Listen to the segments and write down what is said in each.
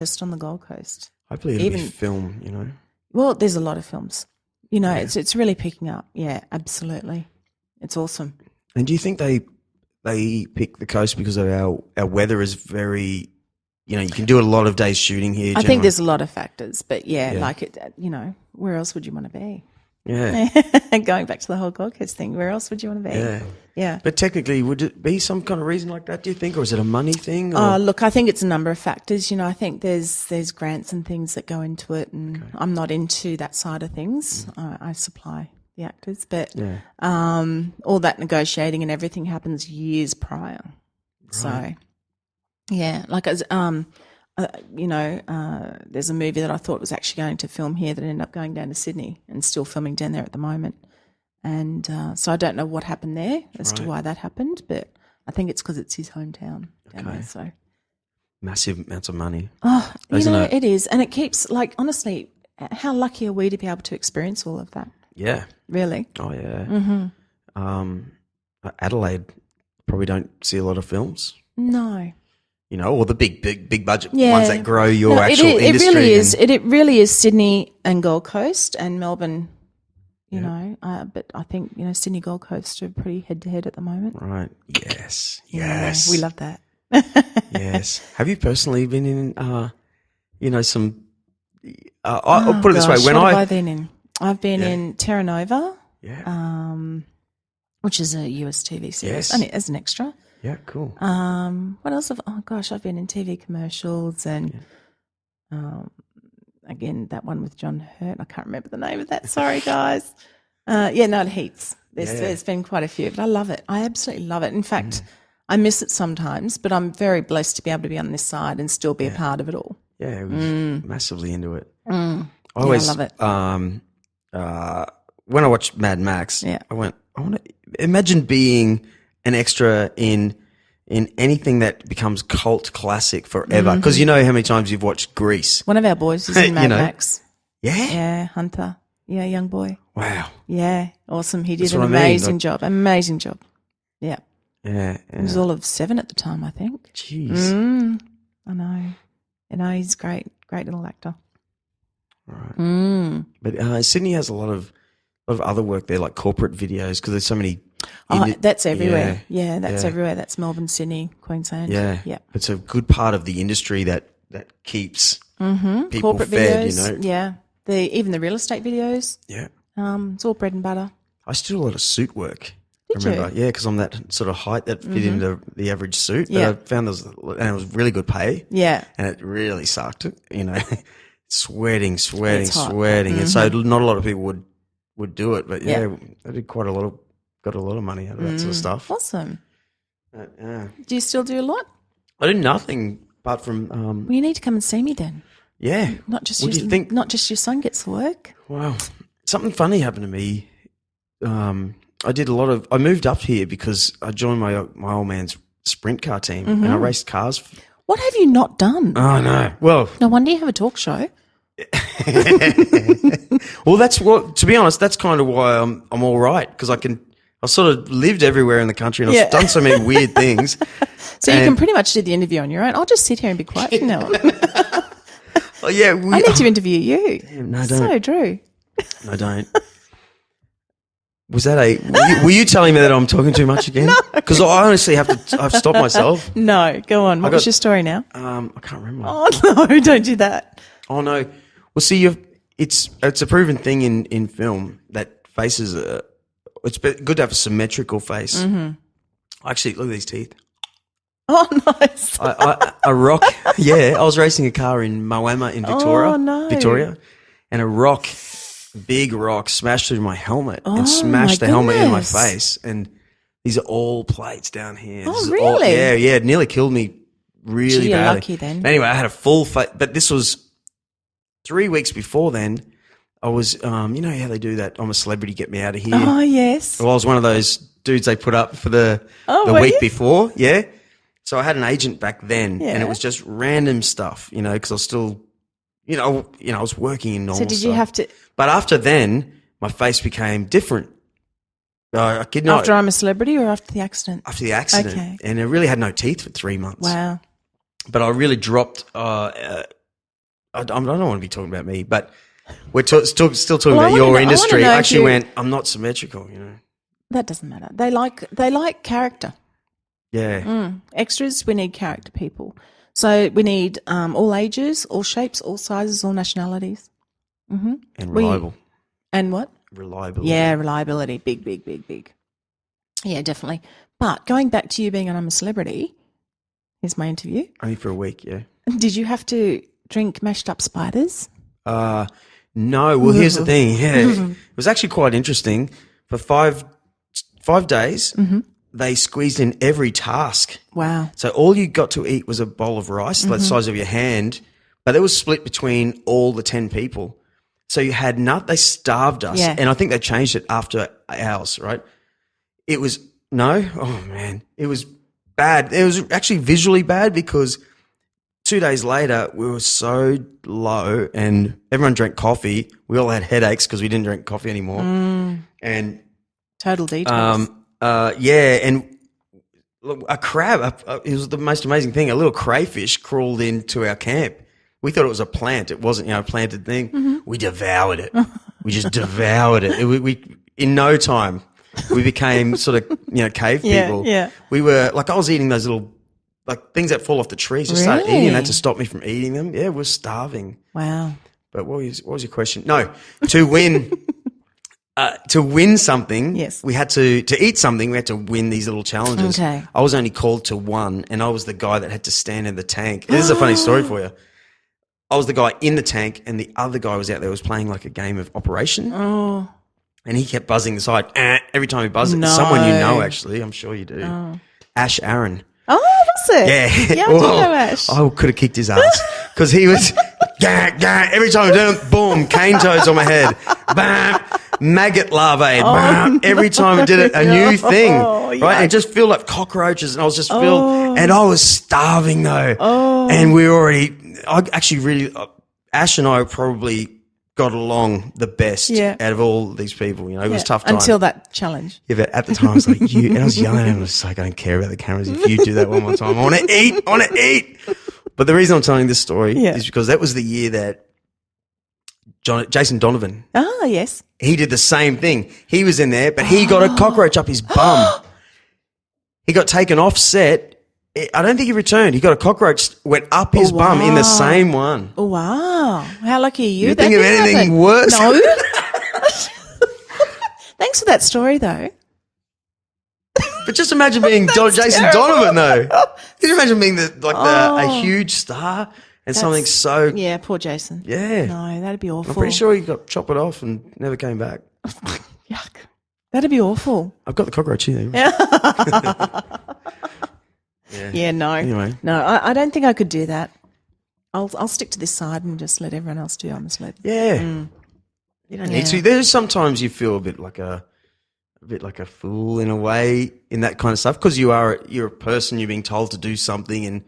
just on the Gold Coast. Hopefully it'll be film, you know. Well, there's a lot of films. You know, it's really picking up. Yeah, absolutely. It's awesome. And do you think they pick the coast because of our weather is very, you know, you can do a lot of days shooting here. I think there's a lot of factors, but like it, you know, where else would you want to be? Yeah. Going back to the whole Gold Coast thing, where else would you want to be? Yeah. Yeah. But technically, would it be some kind of reason like that, do you think? Or is it a money thing? Or? Look, I think it's a number of factors. You know, I think there's grants and things that go into it, and I'm not into that side of things. I supply the actors, but all that negotiating and everything happens years prior. Right. So, yeah, like as you know, there's a movie that I thought was actually going to film here that ended up going down to Sydney and still filming down there at the moment. And so I don't know what happened there as to why that happened, but I think it's because it's his hometown down there. So massive amounts of money. Oh, you know, it is. And it keeps, like, honestly, how lucky are we to be able to experience all of that? Yeah. Really? Oh, yeah. Mm-hmm. Adelaide probably don't see a lot of films. No. You know, or the big budget ones that grow your actual industry. It really is. It really is Sydney and Gold Coast and Melbourne, you know. But I think, you know, Sydney, Gold Coast are pretty head-to-head at the moment. Right. Yes. Yeah, Yes. we love that. Yes. Have you personally been in, you know, some I'll put it this way. What have I been in? I've been in Terra Nova, which is a US TV series, as an extra. Yeah, cool. What else I've been in TV commercials and again, that one with John Hurt. I can't remember the name of that. Sorry, guys. It heaps. There's been quite a few, but I love it. I absolutely love it. In fact, I miss it sometimes, but I'm very blessed to be able to be on this side and still be a part of it all. Yeah, I was massively into it. I love it. When I watched Mad Max, I want to imagine being an extra in anything that becomes cult classic forever. Because you know how many times you've watched Grease. One of our boys is in Mad Max. Yeah? Yeah, Hunter. Yeah, young boy. Wow. Yeah, awesome. He did an amazing job. Amazing job. Yeah. Yeah. He was all of 7 at the time, I think. Jeez. I know. You know, he's great. Great little actor. Right. But Sydney has a lot of other work there, like corporate videos, because there's so many. That's everywhere. Yeah, that's everywhere. That's Melbourne, Sydney, Queensland. Yeah. It's a good part of the industry that keeps people corporate fed, videos, you know. Yeah. Even the real estate videos. Yeah. It's all bread and butter. I used to do a lot of suit work. Did remember? you? Yeah, because I'm that sort of height that fit into the average suit. Yeah. But I found and it was really good pay. Yeah. And it really sucked, you know, sweating. And so not a lot of people would do it. But I did got a lot of money out of that sort of stuff. Awesome. Yeah. Do you still do a lot? I did nothing apart from. Well, you need to come and see me then. Yeah. Not just what do you think? Not just your son gets the work. Wow. Something funny happened to me. I moved up here because I joined my old man's sprint car team and I raced cars. What have you not done? Oh, no. Well. No wonder you have a talk show. Well, to be honest, that's kind of why I'm all right, because I've sort of lived everywhere in the country and I've done so many weird things. So you can pretty much do the interview on your own. I'll just sit here and be quiet from now on. Oh, yeah. I need to interview you. Damn, no, don't. So Drew. No, don't. Was that were you telling me that I'm talking too much again? Because I honestly I've stopped myself. No, go on. What's your story now? I can't remember. Oh, no, don't do that. Oh, no. Well, see, it's a proven thing in film that faces it's good to have a symmetrical face. Actually, look at these teeth. Oh, nice. A rock. Yeah, I was racing a car in Mumma in Victoria, and a big rock smashed through my helmet and smashed the helmet in my face. And these are all plates down here. Oh, really? Yeah. It nearly killed me really You're badly. lucky then. Anyway, I had a full face, but this was 3 weeks before then. I was, you know how they do that, I'm a celebrity, get me out of here. Oh, yes. Well, I was one of those dudes they put up for the week before. Yeah. So I had an agent back then and it was just random stuff, you know, because I was still, you know, I was working in normal stuff. So did you have to? But after then, my face became different. After I'm a celebrity or after the accident? After the accident. Okay. And I really had no teeth for 3 months. Wow. But I really dropped I don't want to be talking about me, but we're still talking about your industry. I actually went, I'm not symmetrical, you know. That doesn't matter. They like character. Yeah. Extras, we need character people. So we need all ages, all shapes, all sizes, all nationalities. Mm-hmm. And reliable. And what? Reliability. Yeah, reliability. Big. Yeah, definitely. But going back to you being on I'm a Celebrity, here's my interview. Only for a week, yeah. Did you have to drink mashed up spiders? No. Well, here's the thing. Yeah. It was actually quite interesting. For 5 days, they squeezed in every task. Wow. So all you got to eat was a bowl of rice, the size of your hand, but it was split between all the 10 people. So you had they starved us. Yeah. And I think they changed it after hours, right? It was, it was bad. It was actually visually bad because 2 days later we were so low and everyone drank coffee. We all had headaches because we didn't drink coffee anymore. And total detox. And a crab, it was the most amazing thing. A little crayfish crawled into our camp. We thought it was a plant. It wasn't, a planted thing. We devoured it. We just devoured it. We in no time, we became sort of, cave people. Yeah. We were, I was eating those little, things that fall off the trees. Just started eating and had to stop me from eating them. Yeah, we're starving. Wow. But what was your question? No, to win... to win something, yes, we had to eat something. We had to win these little challenges. Okay. I was only called to one, and I was the guy that had to stand in the tank. This is a funny story for you. I was the guy in the tank, and the other guy was out there was playing like a game of Operation. Oh. And he kept buzzing the side every time he buzzed it. No. Someone you know, actually. I'm sure you do. Oh. Ash Aaron. Oh, was it? Yeah. Yeah, I do know Ash. I could have kicked his ass because he was every time I did it, boom, cane toads on my head. Bam. Maggot larvae. Every time I did it, a new thing, right? And it just filled up cockroaches, and I was just filled, and I was starving though. And Ash and I probably got along the best out of all these people. It was a tough time. Until that challenge. Yeah, but at the time I was like, and I was yelling at him, I was like, I don't care about the cameras. If you do that one more time, I want to eat. But the reason I'm telling this story is because that was the year that Jason Donovan. Ah, yes. He did the same thing. He was in there, but he got a cockroach up his bum. He got taken off set. I don't think he returned. He got a cockroach, went up his bum in the same one. Oh, wow. How lucky are you? You think of anything worse? No. Thanks for that story, though. But just imagine being Jason Donovan, though. Can you imagine being a huge star? And something so... Yeah, poor Jason. Yeah. No, that'd be awful. I'm pretty sure he got chopped off and never came back. Yuck. That'd be awful. I've got the cockroach here. Yeah, no. Anyway. No, I don't think I could do that. I'll stick to this side and just let everyone else do I'm a Celeb. Yeah. You don't need to. There's sometimes you feel a bit like a fool in a way in that kind of stuff because you're a person, you're being told to do something and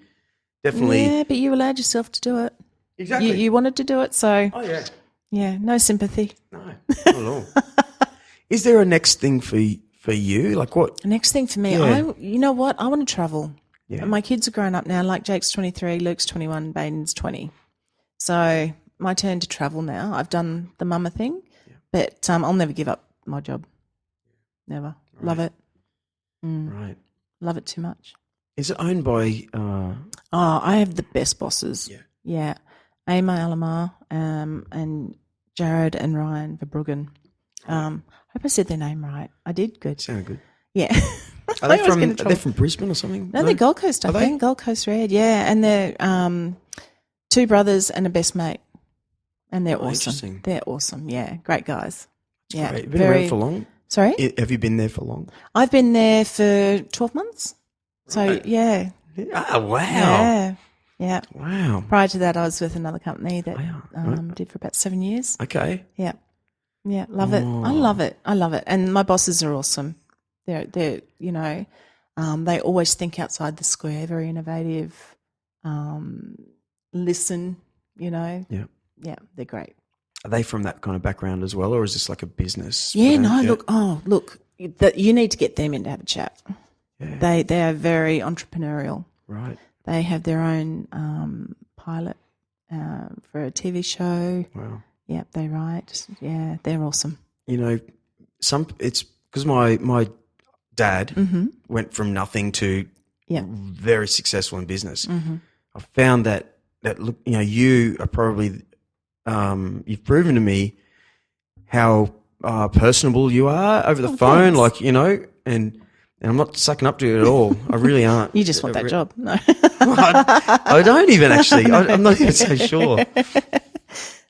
definitely. Yeah, but you allowed yourself to do it. Exactly. You wanted to do it, so. Oh, yeah. Yeah, no sympathy. No, not at all. Is there a next thing for you? Like what? Next thing for me, you know what? I want to travel. Yeah. My kids are grown up now. Like Jake's 23, Luke's 21, Baden's 20. So my turn to travel now. I've done the Mumma thing, but I'll never give up my job. Never. Right. Love it. Right. Love it too much. Is it owned by... I have the best bosses. Yeah. Yeah. Amy Alamar and Jared and Ryan Verbruggen. I hope I said their name right. I did. Good. Sounded good. Yeah. Are they from Brisbane or something? No, they're Gold Coast, I think. Gold Coast Red, yeah. And they're two brothers and a best mate. And they're awesome. Interesting. They're awesome, yeah. Great guys. Yeah. Great. Been around for long? Sorry? Have you been there for long? I've been there for 12 months. So, right. yeah. Oh, wow. Yeah. Yeah. Wow. Prior to that, I was with another company that did for about 7 years. Okay. Yeah. Yeah, love it. I love it. I love it. And my bosses are awesome. They're they always think outside the square, very innovative, listen, Yeah. Yeah, they're great. Are they from that kind of background as well, or is this like a business? Yeah, look, you need to get them in to have a chat. Yeah. They are very entrepreneurial. Right. They have their own pilot for a TV show. Wow. Yep, they write. Yeah, they're awesome. You know, it's because my dad went from nothing to very successful in business. Mm-hmm. I found that look, you know, you are probably you've proven to me how personable you are over the phone, thanks. Like, you know, and I'm not sucking up to you at all. I really aren't. You just want that job. No. I don't even actually. I'm not even so sure.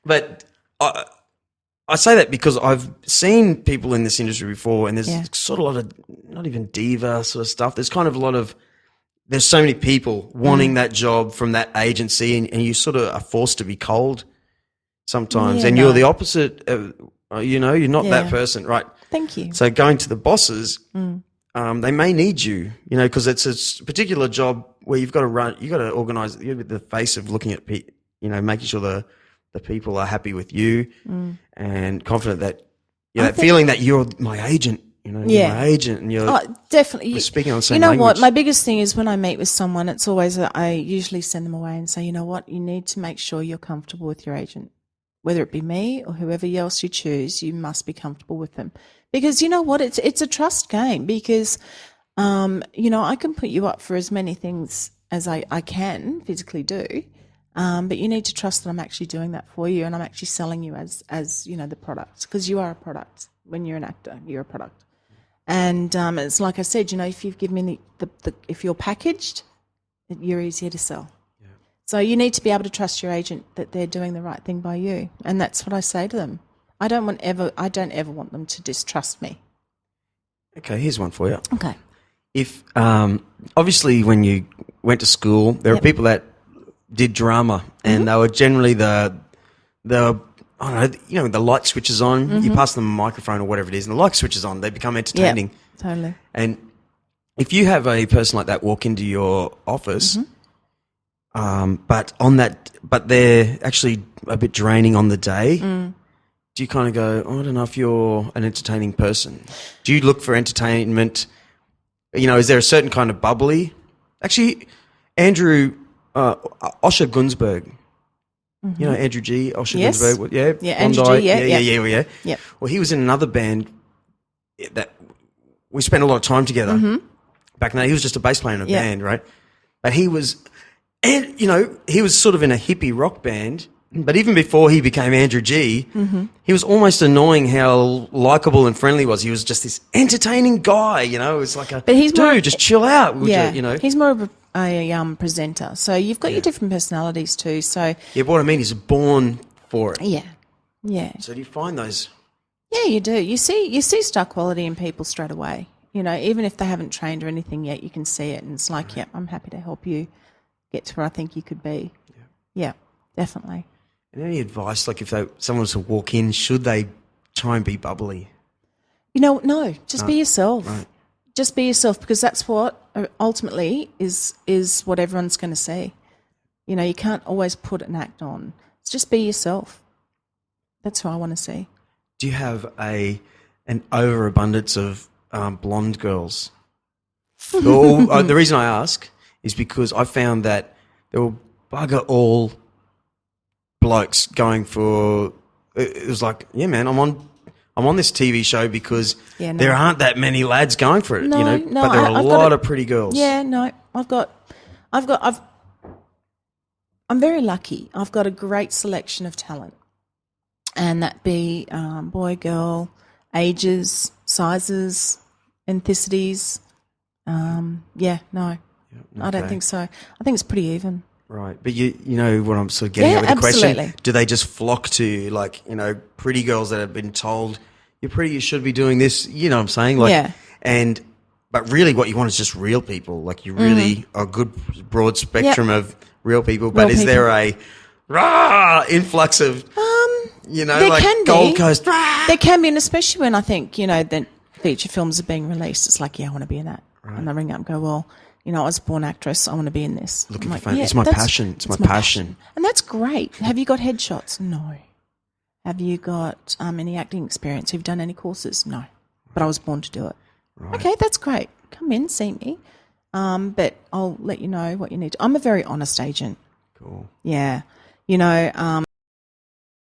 But I say that because I've seen people in this industry before, and there's sort of a lot of not even diva sort of stuff. There's kind of a lot of there's so many people wanting that job from that agency, and you sort of are forced to be cold sometimes, and you're the opposite. You know, you're not that person, right? Thank you. So going to the bosses, they may need you, you know, because it's a particular job where you've got to organise. You're the face of looking at, you know, making sure the people are happy with you and confident that, that feeling that you're my agent, you know, you're my agent, and you're definitely you're speaking on the same You know language. what? My biggest thing is when I meet with someone, it's always I usually send them away and say, you know what, you need to make sure you're comfortable with your agent. Whether it be me or whoever else you choose, you must be comfortable with them. Because you know what? It's a trust game because, you know, I can put you up for as many things as I can physically do, but you need to trust that I'm actually doing that for you and I'm actually selling you as you know, the product, because you are a product. When you're an actor, you're a product. And it's like I said, you know, if you've given me if you're packaged, you're easier to sell. So you need to be able to trust your agent that they're doing the right thing by you, and that's what I say to them. I don't ever want them to distrust me. Okay, here's one for you. Okay. If obviously when you went to school, there were people that did drama, and they were generally the I don't know, you know, the light switches on. You pass them a microphone or whatever it is, and the light switches on. They become entertaining. Yep, totally. And if you have a person like that walk into your office. But they're actually a bit draining on the day. Do you kind of go, I don't know if you're an entertaining person? Do you look for entertainment? You know, is there a certain kind of bubbly? Actually, Andrew, Osher Gunsberg. You know, Andrew G. Osher Gunsberg. Yeah, Andrew G. Yeah. Yep. Well, he was in another band that we spent a lot of time together. Back in the day, he was just a bass player in a band, right? But he was... And, you know, he was sort of in a hippie rock band, but even before he became Andrew G, he was almost annoying how likable and friendly he was. He was just this entertaining guy, you know. It was like just chill out. You know. He's more of a presenter. So you've got your different personalities too. So yeah, but what I mean is born for it. Yeah. So do you find those? Yeah, you do. You see star quality in people straight away. You know, even if they haven't trained or anything yet, you can see it, and it's like, I'm happy to help you get to where I think you could be. Yeah, definitely. And any advice, like if someone was to walk in, should they try and be bubbly? You know, no, just be yourself. Right. Just be yourself, because that's what ultimately is what everyone's going to see. You know, you can't always put an act on. It's just be yourself. That's who I want to see. Do you have an overabundance of blonde girls? The reason I ask is because I found that there were bugger all blokes going for. It was like, yeah, man, I'm on this TV show because there aren't that many lads going for it, you know. But there are a lot of pretty girls. Yeah, no, I'm very lucky. I've got a great selection of talent, and that be boy, girl, ages, sizes, ethnicities. I don't think so. I think it's pretty even. Right, but you know what I'm sort of getting at with the absolutely. question? Do they just flock to, like, you know, pretty girls that have been told, you're pretty, you should be doing this, you know what I'm saying? Like, but really what you want is just real people. Like, you really a good broad spectrum of real people, but is there a influx of, you know, like Gold Coast? There can be, and especially when I think, you know, that feature films are being released, it's like, I want to be in that. Right. And I ring up and go, well, you know, I was a born actress. I want to be in this. Looking for fame. It's my passion. It's my passion. And that's great. Have you got headshots? No. Have you got any acting experience? Have you done any courses? No. But I was born to do it. Right. Okay, that's great. Come in, see me. But I'll let you know what you need. I'm a very honest agent. Cool. Yeah. you know,